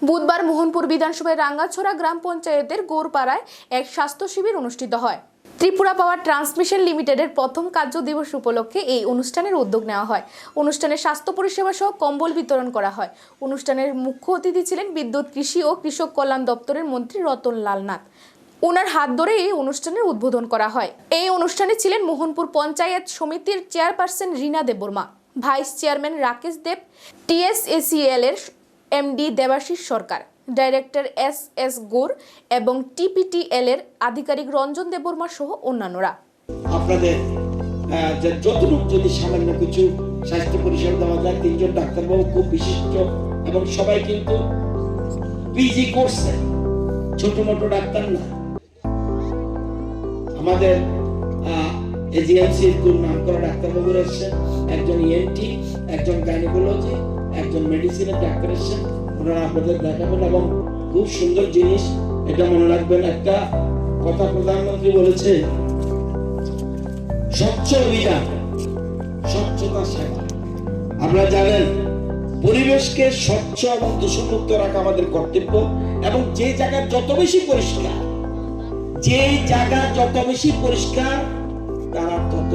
বুধবার মোহনপুর বিধানসভায় রাঙ্গাছড়া গ্রাম পঞ্চায়েতের গোরপাড়ায় এক স্বাস্থ্য শিবির অনুষ্ঠিত হয়। ত্রিপুরা পাওয়ার ট্রান্সমিশন লিমিটেডের প্রথম কার্য দিবস উপলক্ষে এই অনুষ্ঠানের উদ্যোগ নেওয়া হয়। অনুষ্ঠানে স্বাস্থ্য পরিষেবা সহ কম্বল বিতরণ করা হয়। অনুষ্ঠানের মুখ্য অতিথি ছিলেন বিদ্যুৎ, কৃষি ও কৃষক কল্যাণ দপ্তরের মন্ত্রী রতন লাল নাথ। ওনার হাত ধরে এই অনুষ্ঠানের উদ্বোধন করা হয়। এই অনুষ্ঠানে ছিলেন মোহনপুর পঞ্চায়েত সমিতির chairperson Rina Debbarma, vice chairman Rakesh Deb, TSACL এর MD Debasish Sarkar, director SS Gour এবং TPTL এর আধিকারিক রঞ্জন দেববর্মা সহ অন্যান্যরা। আপনাদের যতটুকু যদি সামান্য কিছু স্বাস্থ্য পরিষেবা দেওয়া যায়, 3 জন ডাক্তারবাবু খুব বিশিষ্ট এবং সবাই কিন্তু PG করছে, ছোট মোটো ডাক্তার না। আমাদের AGMC-র খুব নাম করা ডাক্তারবাবুরা এসেছেন, একজন ENT, একজন গাইনোকোলজি, একজন মেডিসিনের ডাক্তার এসেছেন। ওনারা আপনাদের দেখাবেন এবং খুব সুন্দর জিনিস, এটা মনে রাখবেন। একটা কথা প্রধানমন্ত্রী বলেছে, স্বচ্ছ অভিযান, স্বচ্ছতা সেবা। আমরা জানেন পরিবেশকে স্বচ্ছ এবং দূষণমুক্ত রাখা আমাদের কর্তব্য, এবং যে জায়গা যত বেশি পরিষ্কার, যে জায়গা যত বেশি পরিষ্কার, তারা তত